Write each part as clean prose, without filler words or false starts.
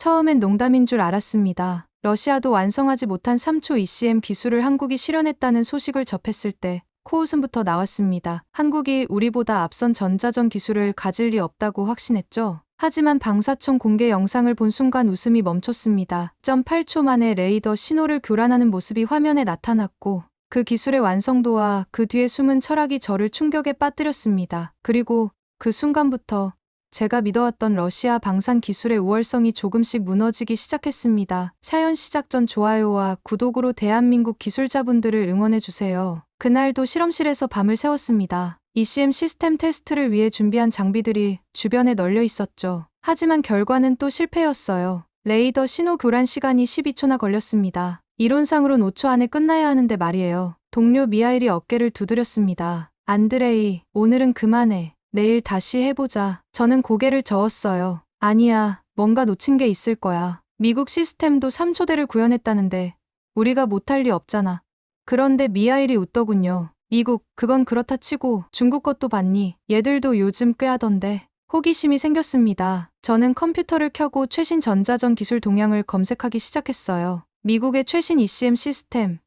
처음엔 농담인 줄 알았습니다. 러시아도 완성하지 못한 3초 ECM 기술을 한국이 실현했다는 소식을 접했을 때 코웃음부터 나왔습니다. 한국이 우리보다 앞선 전자전 기술을 가질 리 없다고 확신했죠. 하지만 방사청 공개 영상을 본 순간 웃음이 멈췄습니다. 0.8초 만에 레이더 신호를 교란하는 모습이 화면에 나타났고 그 기술의 완성도와 그 뒤에 숨은 철학이 저를 충격에 빠뜨렸습니다. 그리고 그 순간부터 제가 믿어왔던 러시아 방산 기술의 우월성이 조금씩 무너지기 시작했습니다. 사연 시작 전 좋아요와 구독으로 대한민국 기술자분들을 응원해주세요. 그날도 실험실에서 밤을 새웠습니다. ECM 시스템 테스트를 위해 준비한 장비들이 주변에 널려 있었죠. 하지만 결과는 또 실패였어요. 레이더 신호 교란 시간이 12초나 걸렸습니다. 이론상으론 5초 안에 끝나야 하는데 말이에요. 동료 미하일이 어깨를 두드렸습니다. 안드레이, 오늘은 그만해. 내일 다시 해보자. 저는 고개를 저었어요. 아니야, 뭔가 놓친 게 있을 거야. 미국 시스템도 3초대를 구현했다는데 우리가 못할 리 없잖아. 그런데 미하일이 웃더군요. 미국, 그건 그렇다 치고 중국 것도 봤니? 얘들도 요즘 꽤 하던데. 호기심이 생겼습니다. 저는 컴퓨터를 켜고 최신 전자전 기술 동향을 검색하기 시작했어요. 미국의 최신 ECM 시스템,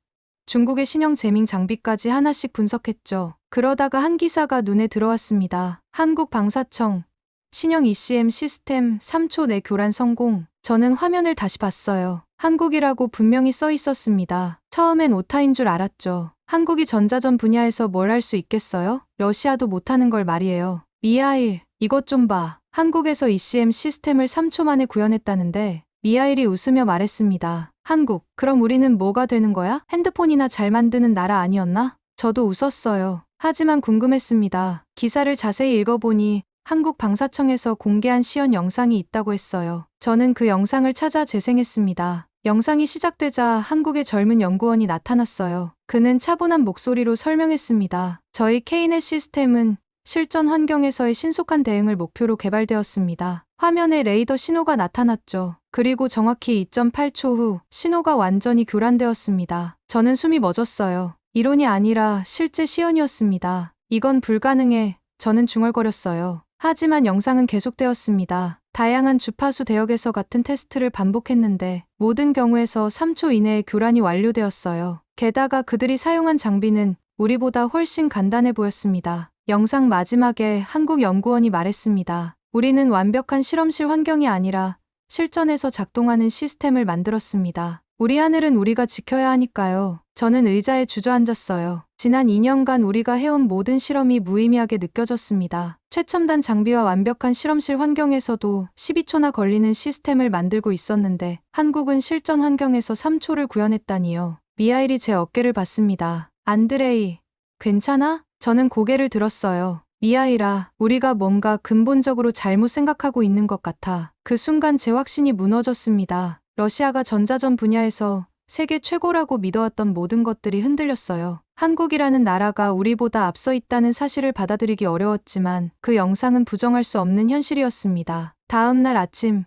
중국의 신형 제밍 장비까지 하나씩 분석했죠. 그러다가 한 기사가 눈에 들어왔습니다. 한국 방사청, 신형 ECM 시스템 3초 내 교란 성공. 저는 화면을 다시 봤어요. 한국이라고 분명히 써 있었습니다. 처음엔 오타인 줄 알았죠. 한국이 전자전 분야에서 뭘 할 수 있겠어요? 러시아도 못하는 걸 말이에요. 미하일, 이것 좀 봐. 한국에서 ECM 시스템을 3초 만에 구현했다는데 미하일이 웃으며 말했습니다. 한국, 그럼 우리는 뭐가 되는 거야? 핸드폰이나 잘 만드는 나라 아니었나? 저도 웃었어요. 하지만 궁금했습니다. 기사를 자세히 읽어보니 한국 방사청에서 공개한 시연 영상이 있다고 했어요. 저는 그 영상을 찾아 재생했습니다. 영상이 시작되자 한국의 젊은 연구원이 나타났어요. 그는 차분한 목소리로 설명했습니다. 저희 K넷 시스템은 실전 환경에서의 신속한 대응을 목표로 개발되었습니다. 화면에 레이더 신호가 나타났죠. 그리고 정확히 2.8초 후 신호가 완전히 교란되었습니다. 저는 숨이 멎었어요. 이론이 아니라 실제 시연이었습니다. 이건 불가능해. 저는 중얼거렸어요. 하지만 영상은 계속되었습니다. 다양한 주파수 대역에서 같은 테스트를 반복했는데 모든 경우에서 3초 이내에 교란이 완료되었어요. 게다가 그들이 사용한 장비는 우리보다 훨씬 간단해 보였습니다. 영상 마지막에 한국 연구원이 말했습니다. 우리는 완벽한 실험실 환경이 아니라 실전에서 작동하는 시스템을 만들었습니다. 우리 하늘은 우리가 지켜야 하니까요. 저는 의자에 주저앉았어요. 지난 2년간 우리가 해온 모든 실험이 무의미하게 느껴졌습니다. 최첨단 장비와 완벽한 실험실 환경에서도 12초나 걸리는 시스템을 만들고 있었는데 한국은 실전 환경에서 3초를 구현했다니요. 미하일이 제 어깨를 봤습니다. 안드레이, 괜찮아? 저는 고개를 들었어요. 미하일아, 우리가 뭔가 근본적으로 잘못 생각하고 있는 것 같아. 그 순간 제 확신이 무너졌습니다. 러시아가 전자전 분야에서 세계 최고라고 믿어왔던 모든 것들이 흔들렸어요. 한국이라는 나라가 우리보다 앞서 있다는 사실을 받아들이기 어려웠지만 그 영상은 부정할 수 없는 현실이었습니다. 다음 날 아침,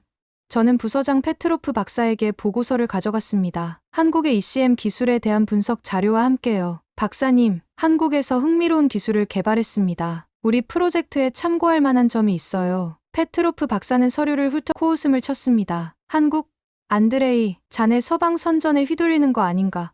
저는 부서장 페트로프 박사에게 보고서를 가져갔습니다. 한국의 ECM 기술에 대한 분석 자료와 함께요. 박사님, 한국에서 흥미로운 기술을 개발했습니다. 우리 프로젝트에 참고할 만한 점이 있어요. 페트로프 박사는 서류를 훑어 코웃음을 쳤습니다. 한국? 안드레이, 자네 서방 선전에 휘둘리는 거 아닌가?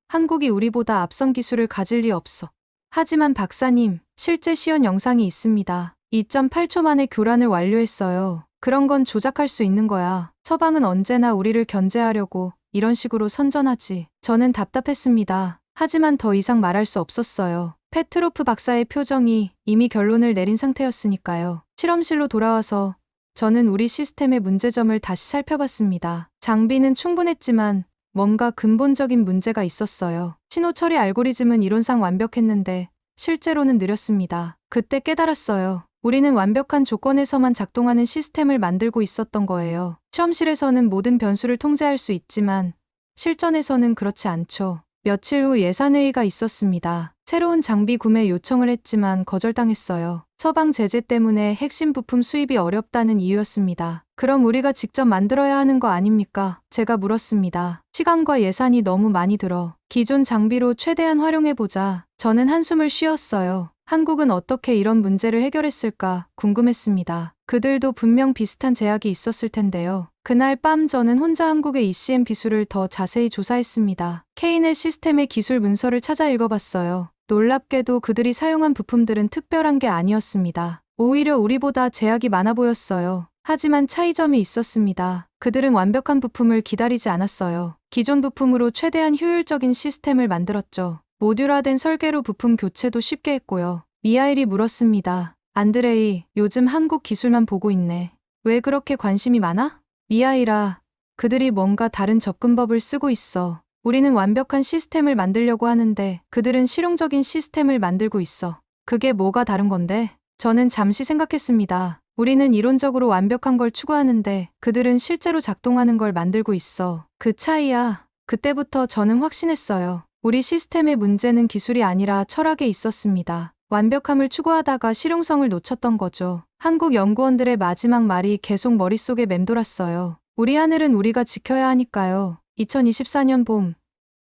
한국이 우리보다 앞선 기술을 가질 리 없어. 하지만 박사님, 실제 시연 영상이 있습니다. 2.8초 만에 교란을 완료했어요. 그런 건 조작할 수 있는 거야. 서방은 언제나 우리를 견제하려고 이런 식으로 선전하지. 저는 답답했습니다. 하지만 더 이상 말할 수 없었어요. 페트로프 박사의 표정이 이미 결론을 내린 상태였으니까요. 실험실로 돌아와서 저는 우리 시스템의 문제점을 다시 살펴봤습니다. 장비는 충분했지만 뭔가 근본적인 문제가 있었어요. 신호 처리 알고리즘은 이론상 완벽했는데 실제로는 느렸습니다. 그때 깨달았어요. 우리는 완벽한 조건에서만 작동하는 시스템을 만들고 있었던 거예요. 실험실에서는 모든 변수를 통제할 수 있지만 실전에서는 그렇지 않죠. 며칠 후 예산회의가 있었습니다. 새로운 장비 구매 요청을 했지만 거절당했어요. 서방 제재 때문에 핵심 부품 수입이 어렵다는 이유였습니다. 그럼 우리가 직접 만들어야 하는 거 아닙니까? 제가 물었습니다. 시간과 예산이 너무 많이 들어. 기존 장비로 최대한 활용해보자. 저는 한숨을 쉬었어요. 한국은 어떻게 이런 문제를 해결했을까 궁금했습니다. 그들도 분명 비슷한 제약이 있었을 텐데요. 그날 밤 저는 혼자 한국의 ECM 기술을 더 자세히 조사했습니다. K넷 시스템의 기술 문서를 찾아 읽어봤어요. 놀랍게도 그들이 사용한 부품들은 특별한 게 아니었습니다. 오히려 우리보다 제약이 많아 보였어요. 하지만 차이점이 있었습니다. 그들은 완벽한 부품을 기다리지 않았어요. 기존 부품으로 최대한 효율적인 시스템을 만들었죠. 모듈화된 설계로 부품 교체도 쉽게 했고요. 미하일이 물었습니다. 안드레이, 요즘 한국 기술만 보고 있네. 왜 그렇게 관심이 많아? 미하일아, 그들이 뭔가 다른 접근법을 쓰고 있어. 우리는 완벽한 시스템을 만들려고 하는데 그들은 실용적인 시스템을 만들고 있어. 그게 뭐가 다른 건데? 저는 잠시 생각했습니다. 우리는 이론적으로 완벽한 걸 추구하는데 그들은 실제로 작동하는 걸 만들고 있어. 그 차이야. 그때부터 저는 확신했어요. 우리 시스템의 문제는 기술이 아니라 철학에 있었습니다. 완벽함을 추구하다가 실용성을 놓쳤던 거죠. 한국 연구원들의 마지막 말이 계속 머릿속에 맴돌았어요. 우리 하늘은 우리가 지켜야 하니까요. 2024년 봄,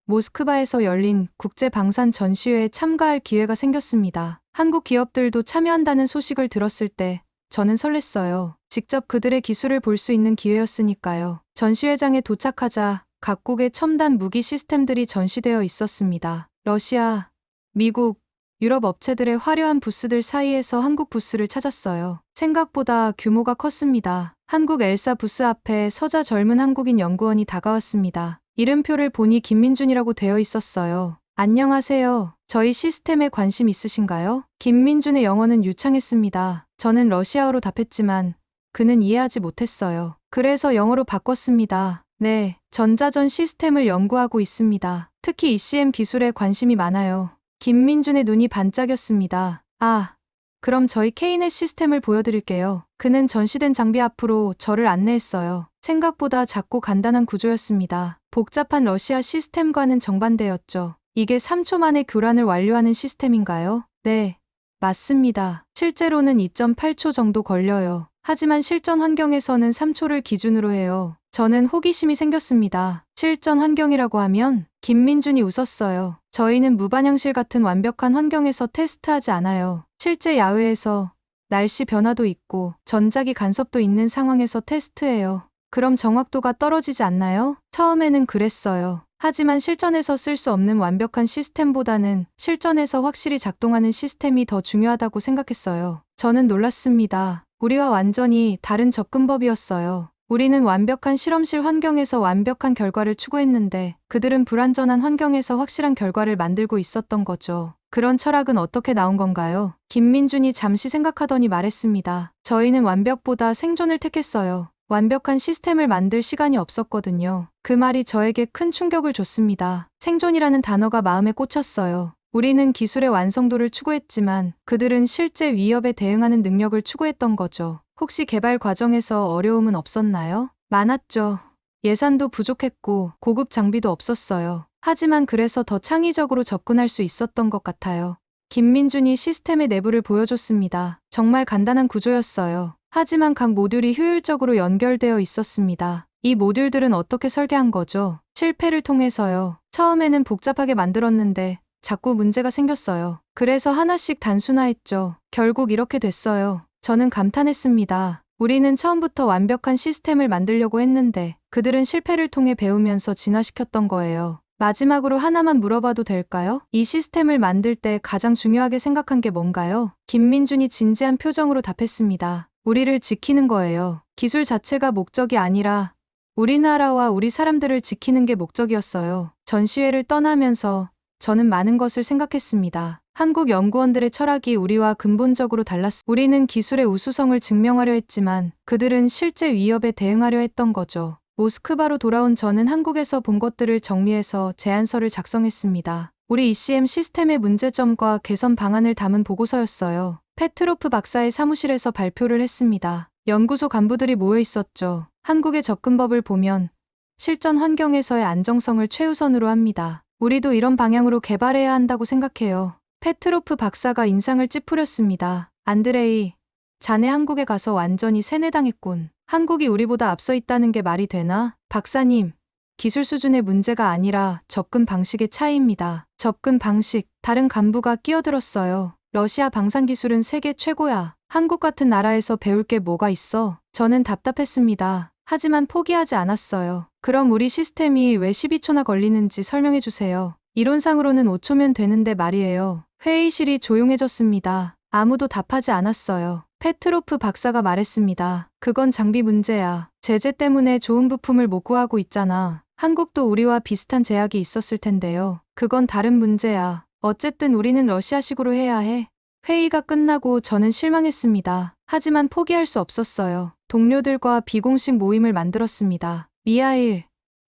모스크바에서 열린 국제 방산 전시회에 참가할 기회가 생겼습니다. 한국 기업들도 참여한다는 소식을 들었을 때 저는 설렜어요. 직접 그들의 기술을 볼 수 있는 기회였으니까요. 전시회장에 도착하자 각국의 첨단 무기 시스템들이 전시되어 있었습니다. 러시아, 미국, 유럽 업체들의 화려한 부스들 사이에서 한국 부스를 찾았어요. 생각보다 규모가 컸습니다. 한국 엘사 부스 앞에 서자 젊은 한국인 연구원이 다가왔습니다. 이름표를 보니 김민준이라고 되어 있었어요. 안녕하세요. 저희 시스템에 관심 있으신가요? 김민준의 영어는 유창했습니다. 저는 러시아어로 답했지만 그는 이해하지 못했어요. 그래서 영어로 바꿨습니다. 네, 전자전 시스템을 연구하고 있습니다. 특히 ECM 기술에 관심이 많아요. 김민준의 눈이 반짝였습니다. 아, 그럼 저희 K넷 시스템을 보여드릴게요. 그는 전시된 장비 앞으로 저를 안내했어요. 생각보다 작고 간단한 구조였습니다. 복잡한 러시아 시스템과는 정반대였죠. 이게 3초 만에 교란을 완료하는 시스템인가요? 네, 맞습니다. 실제로는 2.8초 정도 걸려요. 하지만 실전 환경에서는 3초를 기준으로 해요. 저는 호기심이 생겼습니다. 실전 환경이라고 하면? 김민준이 웃었어요. 저희는 무반영실 같은 완벽한 환경에서 테스트하지 않아요. 실제 야외에서 날씨 변화도 있고 전자기 간섭도 있는 상황에서 테스트해요. 그럼 정확도가 떨어지지 않나요? 처음에는 그랬어요. 하지만 실전에서 쓸 수 없는 완벽한 시스템보다는 실전에서 확실히 작동하는 시스템이 더 중요하다고 생각했어요. 저는 놀랐습니다. 우리와 완전히 다른 접근법이었어요. 우리는 완벽한 실험실 환경에서 완벽한 결과를 추구했는데 그들은 불완전한 환경에서 확실한 결과를 만들고 있었던 거죠. 그런 철학은 어떻게 나온 건가요? 김민준이 잠시 생각하더니 말했습니다. 저희는 완벽보다 생존을 택했어요. 완벽한 시스템을 만들 시간이 없었거든요. 그 말이 저에게 큰 충격을 줬습니다. 생존이라는 단어가 마음에 꽂혔어요. 우리는 기술의 완성도를 추구했지만 그들은 실제 위협에 대응하는 능력을 추구했던 거죠. 혹시 개발 과정에서 어려움은 없었나요? 많았죠. 예산도 부족했고 고급 장비도 없었어요. 하지만 그래서 더 창의적으로 접근할 수 있었던 것 같아요. 김민준이 시스템의 내부를 보여줬습니다. 정말 간단한 구조였어요. 하지만 각 모듈이 효율적으로 연결되어 있었습니다. 이 모듈들은 어떻게 설계한 거죠? 실패를 통해서요. 처음에는 복잡하게 만들었는데 자꾸 문제가 생겼어요. 그래서 하나씩 단순화했죠. 결국 이렇게 됐어요. 저는 감탄했습니다. 우리는 처음부터 완벽한 시스템을 만들려고 했는데 그들은 실패를 통해 배우면서 진화시켰던 거예요. 마지막으로 하나만 물어봐도 될까요? 이 시스템을 만들 때 가장 중요하게 생각한 게 뭔가요? 김민준이 진지한 표정으로 답했습니다. 우리를 지키는 거예요. 기술 자체가 목적이 아니라 우리나라와 우리 사람들을 지키는 게 목적이었어요. 전시회를 떠나면서 저는 많은 것을 생각했습니다. 한국 연구원들의 철학이 우리와 근본적으로 달랐습니다. 우리는 기술의 우수성을 증명하려 했지만 그들은 실제 위협에 대응하려 했던 거죠. 모스크바로 돌아온 저는 한국에서 본 것들을 정리해서 제안서를 작성했습니다. 우리 ECM 시스템의 문제점과 개선 방안을 담은 보고서였어요. 페트로프 박사의 사무실에서 발표를 했습니다. 연구소 간부들이 모여 있었죠. 한국의 접근법을 보면 실전 환경에서의 안정성을 최우선으로 합니다. 우리도 이런 방향으로 개발해야 한다고 생각해요. 페트로프 박사가 인상을 찌푸렸습니다. 안드레이, 자네 한국에 가서 완전히 세뇌당했군. 한국이 우리보다 앞서 있다는 게 말이 되나? 박사님, 기술 수준의 문제가 아니라 접근 방식의 차이입니다. 접근 방식, 다른 간부가 끼어들었어요. 러시아 방산 기술은 세계 최고야. 한국 같은 나라에서 배울 게 뭐가 있어? 저는 답답했습니다. 하지만 포기하지 않았어요. 그럼 우리 시스템이 왜 12초나 걸리는지 설명해 주세요. 이론상으로는 5초면 되는데 말이에요. 회의실이 조용해졌습니다. 아무도 답하지 않았어요. 페트로프 박사가 말했습니다. 그건 장비 문제야. 제재 때문에 좋은 부품을 못 구하고 있잖아. 한국도 우리와 비슷한 제약이 있었을 텐데요. 그건 다른 문제야. 어쨌든 우리는 러시아식으로 해야 해. 회의가 끝나고 저는 실망했습니다. 하지만 포기할 수 없었어요. 동료들과 비공식 모임을 만들었습니다. 미하일,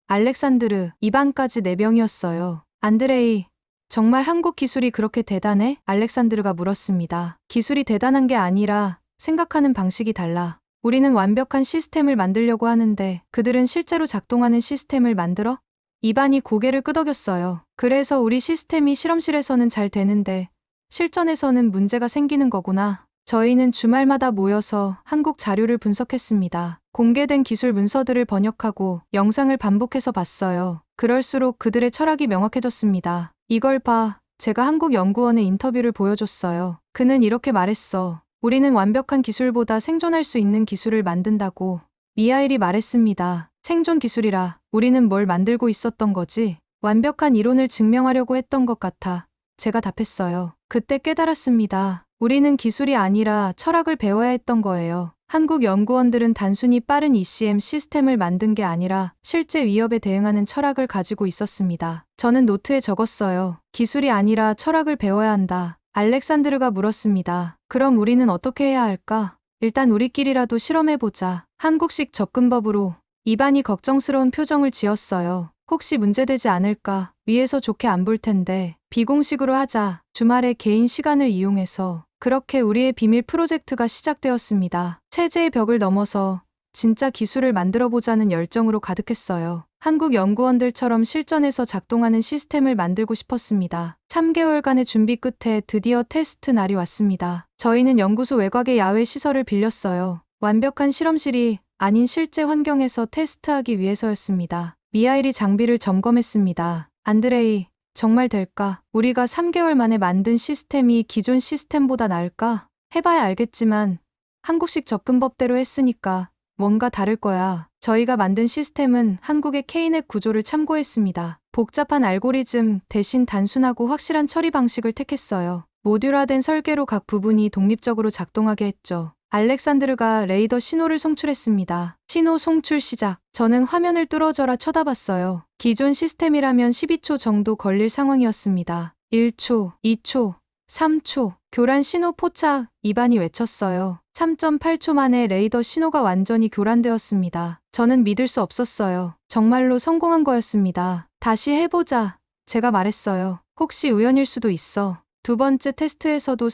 알렉산드르, 이반까지 4명이었어요. 안드레이, 정말 한국 기술이 그렇게 대단해? 알렉산드르가 물었습니다. 기술이 대단한 게 아니라 생각하는 방식이 달라. 우리는 완벽한 시스템을 만들려고 하는데 그들은 실제로 작동하는 시스템을 만들어? 이반이 고개를 끄덕였어요. 그래서 우리 시스템이 실험실에서는 잘 되는데 실전에서는 문제가 생기는 거구나. 저희는 주말마다 모여서 한국 자료를 분석했습니다. 공개된 기술 문서들을 번역하고 영상을 반복해서 봤어요. 그럴수록 그들의 철학이 명확해졌습니다. 이걸 봐. 제가 한국 연구원의 인터뷰를 보여줬어요. 그는 이렇게 말했어. 우리는 완벽한 기술보다 생존할 수 있는 기술을 만든다고. 미하일이 말했습니다. 생존 기술이라. 우리는 뭘 만들고 있었던 거지? 완벽한 이론을 증명하려고 했던 것 같아. 제가 답했어요. 그때 깨달았습니다. 우리는 기술이 아니라 철학을 배워야 했던 거예요. 한국 연구원들은 단순히 빠른 ECM 시스템을 만든 게 아니라 실제 위협에 대응하는 철학을 가지고 있었습니다. 저는 노트에 적었어요. 기술이 아니라 철학을 배워야 한다. 알렉산드르가 물었습니다. 그럼 우리는 어떻게 해야 할까? 일단 우리끼리라도 실험해보자. 한국식 접근법으로. 이반이 걱정스러운 표정을 지었어요. 혹시 문제되지 않을까? 위에서 좋게 안 볼 텐데. 비공식으로 하자. 주말에 개인 시간을 이용해서. 그렇게 우리의 비밀 프로젝트가 시작되었습니다. 체제의 벽을 넘어서 진짜 기술을 만들어보자는 열정으로 가득했어요. 한국 연구원들처럼 실전에서 작동하는 시스템을 만들고 싶었습니다. 3개월간의 준비 끝에 드디어 테스트 날이 왔습니다. 저희는 연구소 외곽의 야외 시설을 빌렸어요. 완벽한 실험실이 아닌 실제 환경에서 테스트하기 위해서였습니다. 미하일이 장비를 점검했습니다. 안드레이, 정말 될까? 우리가 3개월 만에 만든 시스템이 기존 시스템보다 나을까? 해봐야 알겠지만 한국식 접근법대로 했으니까 뭔가 다를 거야. 저희가 만든 시스템은 한국의 K넷 구조를 참고했습니다. 복잡한 알고리즘 대신 단순하고 확실한 처리 방식을 택했어요. 모듈화된 설계로 각 부분이 독립적으로 작동하게 했죠. 알렉산드르가 레이더 신호를 송출했습니다. 신호 송출 시작. 저는 화면을 뚫어져라 쳐다봤어요. 기존 시스템이라면 12초 정도 걸릴 상황이었습니다. 1초, 2초, 3초. 교란 신호 포착. 이반이 외쳤어요. 3.8초 만에 레이더 신호가 완전히 교란되었습니다. 저는 믿을 수 없었어요. 정말로 성공한 거였습니다. 다시 해보자. 제가 말했어요. 혹시 우연일 수도 있어. 두 번째 테스트에서도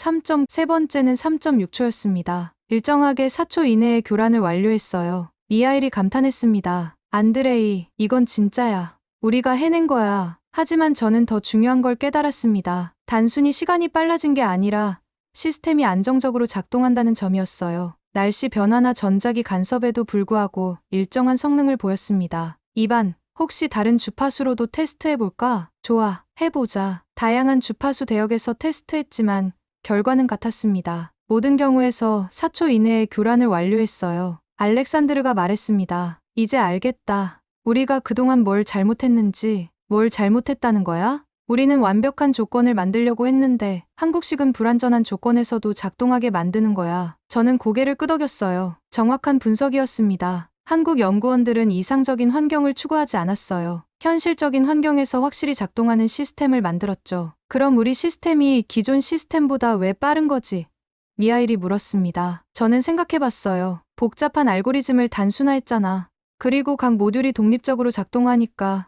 세 번째는 3.6초였습니다. 일정하게 4초 이내에 교란을 완료했어요. 미하일이 감탄했습니다. 안드레이, 이건 진짜야. 우리가 해낸 거야. 하지만 저는 더 중요한 걸 깨달았습니다. 단순히 시간이 빨라진 게 아니라 시스템이 안정적으로 작동한다는 점이었어요. 날씨 변화나 전자기 간섭에도 불구하고 일정한 성능을 보였습니다. 이반, 혹시 다른 주파수로도 테스트해볼까? 좋아, 해보자. 다양한 주파수 대역에서 테스트했지만 결과는 같았습니다. 모든 경우에서 4초 이내에 교란을 완료했어요. 알렉산드르가 말했습니다. 이제 알겠다. 우리가 그동안 뭘 잘못했는지. 뭘 잘못했다는 거야? 우리는 완벽한 조건을 만들려고 했는데 한국식은 불완전한 조건에서도 작동하게 만드는 거야. 저는 고개를 끄덕였어요. 정확한 분석이었습니다. 한국 연구원들은 이상적인 환경을 추구하지 않았어요. 현실적인 환경에서 확실히 작동하는 시스템을 만들었죠. 그럼 우리 시스템이 기존 시스템보다 왜 빠른 거지? 미하일이 물었습니다. 저는 생각해봤어요. 복잡한 알고리즘을 단순화했잖아. 그리고 각 모듈이 독립적으로 작동하니까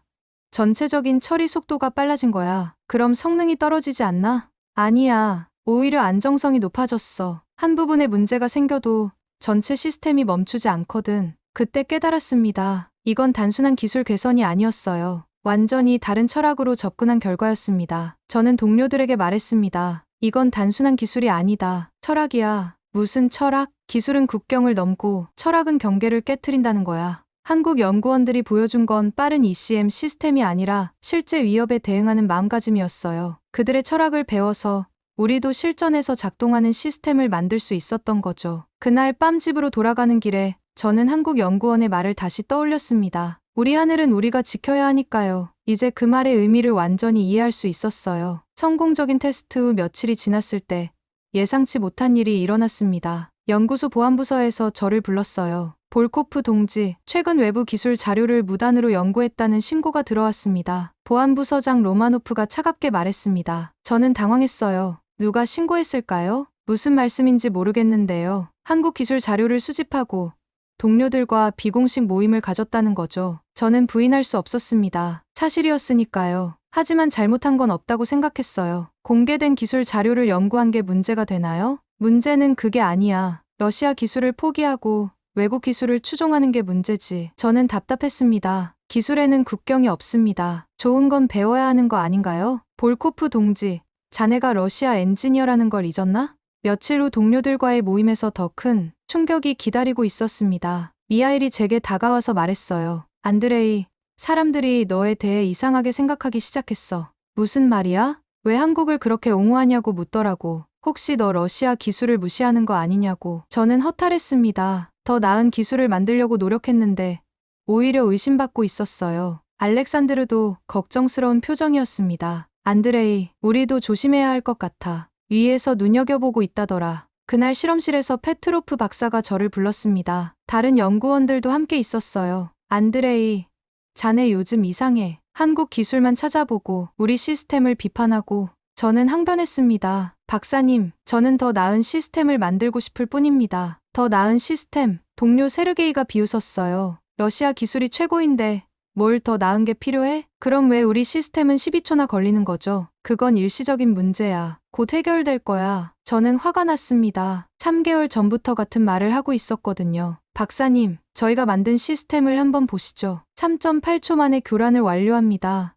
전체적인 처리 속도가 빨라진 거야. 그럼 성능이 떨어지지 않나? 아니야. 오히려 안정성이 높아졌어. 한 부분에 문제가 생겨도 전체 시스템이 멈추지 않거든. 그때 깨달았습니다. 이건 단순한 기술 개선이 아니었어요. 완전히 다른 철학으로 접근한 결과였습니다. 저는 동료들에게 말했습니다. 이건 단순한 기술이 아니다. 철학이야. 무슨 철학? 기술은 국경을 넘고 철학은 경계를 깨트린다는 거야. 한국 연구원들이 보여준 건 빠른 ECM 시스템이 아니라 실제 위협에 대응하는 마음가짐이었어요. 그들의 철학을 배워서 우리도 실전에서 작동하는 시스템을 만들 수 있었던 거죠. 그날 밤 집으로 돌아가는 길에 저는 한국연구원의 말을 다시 떠올렸습니다. 우리 하늘은 우리가 지켜야 하니까요. 이제 그 말의 의미를 완전히 이해할 수 있었어요. 성공적인 테스트 후 며칠이 지났을 때 예상치 못한 일이 일어났습니다. 연구소 보안부서에서 저를 불렀어요. 볼코프 동지, 최근 외부 기술 자료를 무단으로 연구했다는 신고가 들어왔습니다. 보안부서장 로마노프가 차갑게 말했습니다. 저는 당황했어요. 누가 신고했을까요? 무슨 말씀인지 모르겠는데요. 한국 기술 자료를 수집하고 동료들과 비공식 모임을 가졌다는 거죠. 저는 부인할 수 없었습니다. 사실이었으니까요. 하지만 잘못한 건 없다고 생각했어요. 공개된 기술 자료를 연구한 게 문제가 되나요? 문제는 그게 아니야. 러시아 기술을 포기하고 외국 기술을 추종하는 게 문제지. 저는 답답했습니다. 기술에는 국경이 없습니다. 좋은 건 배워야 하는 거 아닌가요? 볼코프 동지, 자네가 러시아 엔지니어라는 걸 잊었나? 며칠 후 동료들과의 모임에서 더 큰 충격이 기다리고 있었습니다. 미하일이 제게 다가와서 말했어요. 안드레이, 사람들이 너에 대해 이상하게 생각하기 시작했어. 무슨 말이야? 왜 한국을 그렇게 옹호하냐고 묻더라고. 혹시 너 러시아 기술을 무시하는 거 아니냐고. 저는 허탈했습니다. 더 나은 기술을 만들려고 노력했는데 오히려 의심받고 있었어요. 알렉산드르도 걱정스러운 표정이었습니다. 안드레이, 우리도 조심해야 할 것 같아. 위에서 눈여겨보고 있다더라. 그날 실험실에서 페트로프 박사가 저를 불렀습니다. 다른 연구원들도 함께 있었어요. 안드레이, 자네 요즘 이상해. 한국 기술만 찾아보고 우리 시스템을 비판하고. 저는 항변했습니다. 박사님, 저는 더 나은 시스템을 만들고 싶을 뿐입니다. 더 나은 시스템. 동료 세르게이가 비웃었어요. 러시아 기술이 최고인데 뭘 더 나은 게 필요해? 그럼 왜 우리 시스템은 12초나 걸리는 거죠? 그건 일시적인 문제야. 곧 해결될 거야. 저는 화가 났습니다. 3개월 전부터 같은 말을 하고 있었거든요. 박사님, 저희가 만든 시스템을 한번 보시죠. 3.8초 만에 교란을 완료합니다.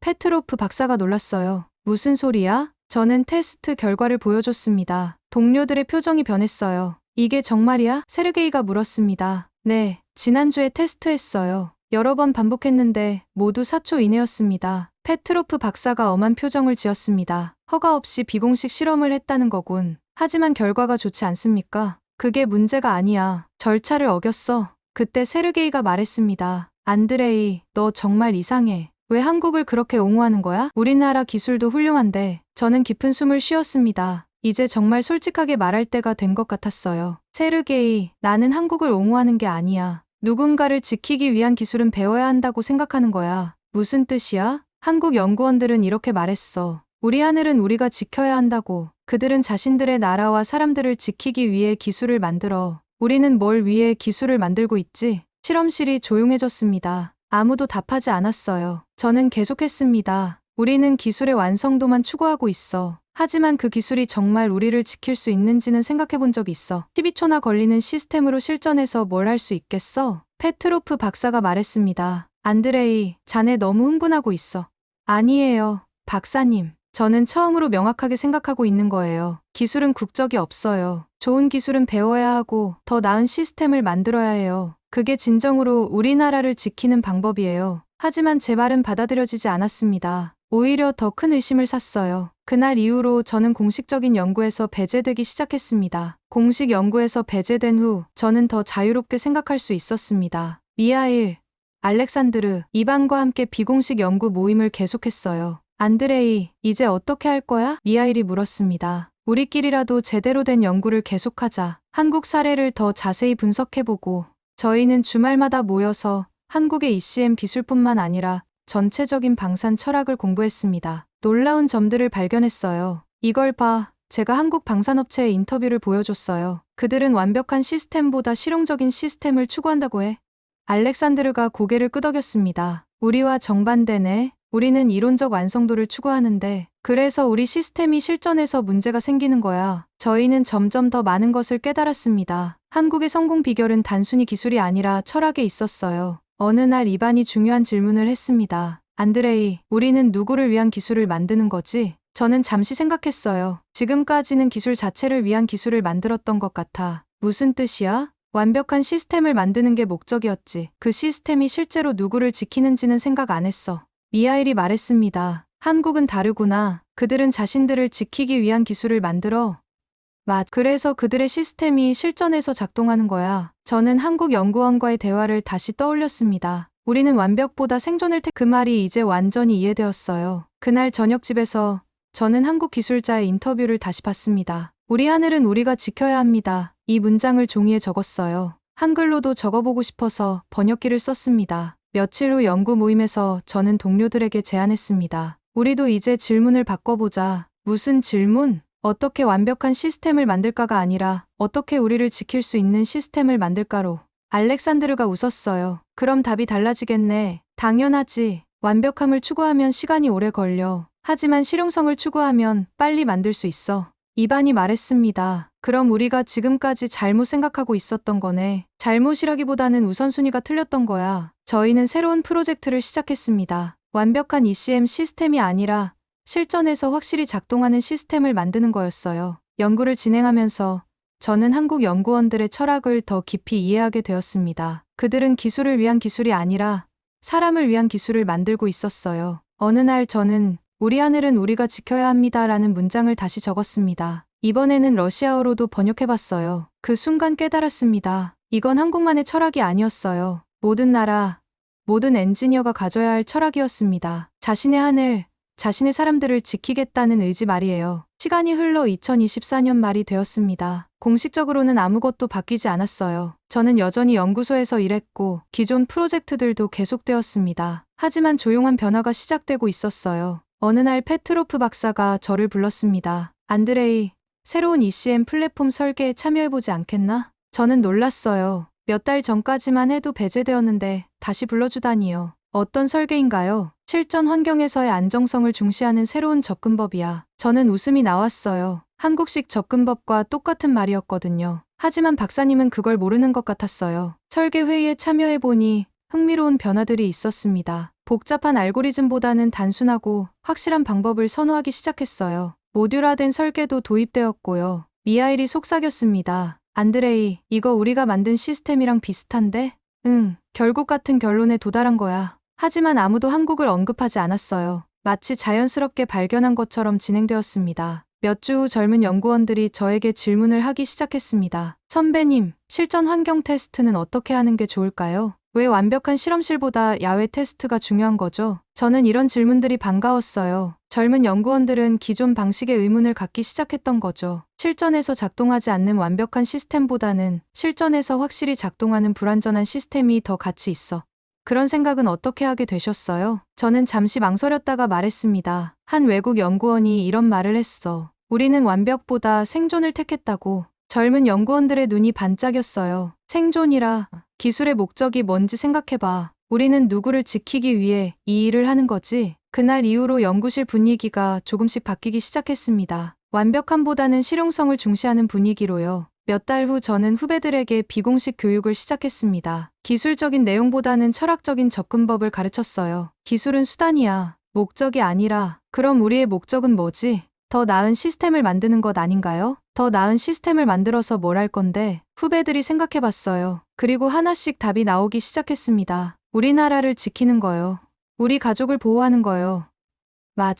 페트로프 박사가 놀랐어요. 무슨 소리야? 저는 테스트 결과를 보여줬습니다. 동료들의 표정이 변했어요. 이게 정말이야? 세르게이가 물었습니다. 네, 지난주에 테스트했어요. 여러 번 반복했는데 모두 4초 이내였습니다. 페트로프 박사가 엄한 표정을 지었습니다. 허가 없이 비공식 실험을 했다는 거군. 하지만 결과가 좋지 않습니까? 그게 문제가 아니야. 절차를 어겼어. 그때 세르게이가 말했습니다. 안드레이, 너 정말 이상해. 왜 한국을 그렇게 옹호하는 거야? 우리나라 기술도 훌륭한데. 저는 깊은 숨을 쉬었습니다. 이제 정말 솔직하게 말할 때가 된 것 같았어요. 세르게이, 나는 한국을 옹호하는 게 아니야. 누군가를 지키기 위한 기술은 배워야 한다고 생각하는 거야. 무슨 뜻이야? 한국 연구원들은 이렇게 말했어. 우리 하늘은 우리가 지켜야 한다고. 그들은 자신들의 나라와 사람들을 지키기 위해 기술을 만들어. 우리는 뭘 위해 기술을 만들고 있지? 실험실이 조용해졌습니다. 아무도 답하지 않았어요. 저는 계속했습니다. 우리는 기술의 완성도만 추구하고 있어. 하지만 그 기술이 정말 우리를 지킬 수 있는지는 생각해 본 적이 있어. 12초나 걸리는 시스템으로 실전에서 뭘 할 수 있겠어? 페트로프 박사가 말했습니다. 안드레이, 자네 너무 흥분하고 있어. 아니에요, 박사님. 저는 처음으로 명확하게 생각하고 있는 거예요. 기술은 국적이 없어요. 좋은 기술은 배워야 하고 더 나은 시스템을 만들어야 해요. 그게 진정으로 우리나라를 지키는 방법이에요. 하지만 제 말은 받아들여지지 않았습니다. 오히려 더 큰 의심을 샀어요. 그날 이후로 저는 공식적인 연구에서 배제되기 시작했습니다. 공식 연구에서 배제된 후 저는 더 자유롭게 생각할 수 있었습니다. 미하일, 알렉산드르, 이반과 함께 비공식 연구 모임을 계속했어요. 안드레이, 이제 어떻게 할 거야? 미하일이 물었습니다. 우리끼리라도 제대로 된 연구를 계속하자. 한국 사례를 더 자세히 분석해보고. 저희는 주말마다 모여서 한국의 ECM 기술뿐만 아니라 전체적인 방산 철학을 공부했습니다. 놀라운 점들을 발견했어요. 이걸 봐. 제가 한국 방산업체의 인터뷰를 보여줬어요. 그들은 완벽한 시스템보다 실용적인 시스템을 추구한다고 해. 알렉산드르가 고개를 끄덕였습니다. 우리와 정반대네. 우리는 이론적 완성도를 추구하는데 그래서 우리 시스템이 실전에서 문제가 생기는 거야. 저희는 점점 더 많은 것을 깨달았습니다. 한국의 성공 비결은 단순히 기술이 아니라 철학에 있었어요. 어느 날 이반이 중요한 질문을 했습니다. 안드레이, 우리는 누구를 위한 기술을 만드는 거지? 저는 잠시 생각했어요. 지금까지는 기술 자체를 위한 기술을 만들었던 것 같아. 무슨 뜻이야? 완벽한 시스템을 만드는 게 목적이었지. 그 시스템이 실제로 누구를 지키는지는 생각 안 했어. 미하일이 말했습니다. 한국은 다르구나. 그들은 자신들을 지키기 위한 기술을 만들어. 그래서 그들의 시스템이 실전에서 작동하는 거야. 저는 한국 연구원과의 대화를 다시 떠올렸습니다. 우리는 완벽보다 생존을 그 말이 이제 완전히 이해되었어요. 그날 저녁 집에서 저는 한국 기술자의 인터뷰를 다시 봤습니다. 우리 하늘은 우리가 지켜야 합니다. 이 문장을 종이에 적었어요. 한글로도 적어보고 싶어서 번역기를 썼습니다. 며칠 후 연구 모임에서 저는 동료들에게 제안했습니다. 우리도 이제 질문을 바꿔보자. 무슨 질문? 어떻게 완벽한 시스템을 만들까가 아니라 어떻게 우리를 지킬 수 있는 시스템을 만들까로. 알렉산드르가 웃었어요. 그럼 답이 달라지겠네. 당연하지. 완벽함을 추구하면 시간이 오래 걸려. 하지만 실용성을 추구하면 빨리 만들 수 있어. 이반이 말했습니다. 그럼 우리가 지금까지 잘못 생각하고 있었던 거네. 잘못이라기보다는 우선순위가 틀렸던 거야. 저희는 새로운 프로젝트를 시작했습니다. 완벽한 ECM 시스템이 아니라 실전에서 확실히 작동하는 시스템을 만드는 거였어요. 연구를 진행하면서 저는 한국 연구원들의 철학을 더 깊이 이해하게 되었습니다. 그들은 기술을 위한 기술이 아니라 사람을 위한 기술을 만들고 있었어요. 어느 날 저는 우리 하늘은 우리가 지켜야 합니다라는 문장을 다시 적었습니다. 이번에는 러시아어로도 번역해봤어요. 그 순간 깨달았습니다. 이건 한국만의 철학이 아니었어요. 모든 나라, 모든 엔지니어가 가져야 할 철학이었습니다. 자신의 하늘, 자신의 사람들을 지키겠다는 의지 말이에요. 시간이 흘러 2024년 말이 되었습니다. 공식적으로는 아무것도 바뀌지 않았어요. 저는 여전히 연구소에서 일했고 기존 프로젝트들도 계속되었습니다. 하지만 조용한 변화가 시작되고 있었어요. 어느 날 페트로프 박사가 저를 불렀습니다. 안드레이, 새로운 ECM 플랫폼 설계에 참여해보지 않겠나? 저는 놀랐어요. 몇 달 전까지만 해도 배제되었는데 다시 불러주다니요. 어떤 설계인가요? 실전 환경에서의 안정성을 중시하는 새로운 접근법이야. 저는 웃음이 나왔어요. 한국식 접근법과 똑같은 말이었거든요. 하지만 박사님은 그걸 모르는 것 같았어요. 설계 회의에 참여해보니 흥미로운 변화들이 있었습니다. 복잡한 알고리즘보다는 단순하고 확실한 방법을 선호하기 시작했어요. 모듈화된 설계도 도입되었고요. 미하일이 속삭였습니다. 안드레이, 이거 우리가 만든 시스템이랑 비슷한데? 응, 결국 같은 결론에 도달한 거야. 하지만 아무도 한국을 언급하지 않았어요. 마치 자연스럽게 발견한 것처럼 진행되었습니다. 몇 주 후 젊은 연구원들이 저에게 질문을 하기 시작했습니다. 선배님, 실전 환경 테스트는 어떻게 하는 게 좋을까요? 왜 완벽한 실험실보다 야외 테스트가 중요한 거죠? 저는 이런 질문들이 반가웠어요. 젊은 연구원들은 기존 방식에 의문을 갖기 시작했던 거죠. 실전에서 작동하지 않는 완벽한 시스템보다는 실전에서 확실히 작동하는 불완전한 시스템이 더 가치 있어. 그런 생각은 어떻게 하게 되셨어요? 저는 잠시 망설였다가 말했습니다. 한 외국 연구원이 이런 말을 했어. 우리는 완벽보다 생존을 택했다고. 젊은 연구원들의 눈이 반짝였어요. 생존이라. 기술의 목적이 뭔지 생각해봐. 우리는 누구를 지키기 위해 이 일을 하는 거지? 그날 이후로 연구실 분위기가 조금씩 바뀌기 시작했습니다. 완벽함보다는 실용성을 중시하는 분위기로요. 몇 달 후 저는 후배들에게 비공식 교육을 시작했습니다. 기술적인 내용보다는 철학적인 접근법을 가르쳤어요. 기술은 수단이야. 목적이 아니라. 그럼 우리의 목적은 뭐지? 더 나은 시스템을 만드는 것 아닌가요? 더 나은 시스템을 만들어서 뭘 할 건데? 후배들이 생각해봤어요. 그리고 하나씩 답이 나오기 시작했습니다. 우리나라를 지키는 거요. 우리 가족을 보호하는 거요.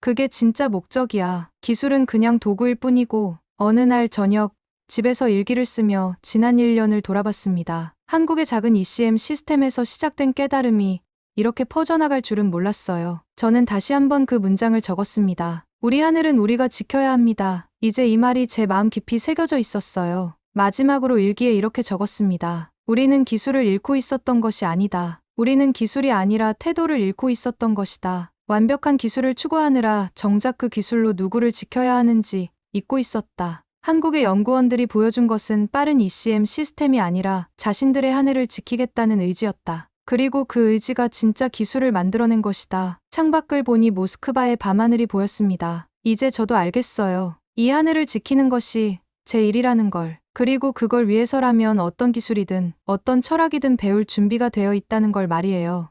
그게 진짜 목적이야. 기술은 그냥 도구일 뿐이고. 어느 날 저녁 집에서 일기를 쓰며 지난 1년을 돌아봤습니다. 한국의 작은 ECM 시스템에서 시작된 깨달음이 이렇게 퍼져나갈 줄은 몰랐어요. 저는 다시 한번 그 문장을 적었습니다. 우리 하늘은 우리가 지켜야 합니다. 이제 이 말이 제 마음 깊이 새겨져 있었어요. 마지막으로 일기에 이렇게 적었습니다. 우리는 기술을 잃고 있었던 것이 아니다. 우리는 기술이 아니라 태도를 잃고 있었던 것이다. 완벽한 기술을 추구하느라 정작 그 기술로 누구를 지켜야 하는지 잊고 있었다. 한국의 연구원들이 보여준 것은 빠른 ECM 시스템이 아니라 자신들의 하늘을 지키겠다는 의지였다. 그리고 그 의지가 진짜 기술을 만들어낸 것이다. 창밖을 보니 모스크바의 밤하늘이 보였습니다. 이제 저도 알겠어요. 이 하늘을 지키는 것이 제 일이라는 걸. 그리고 그걸 위해서라면 어떤 기술이든 어떤 철학이든 배울 준비가 되어 있다는 걸 말이에요.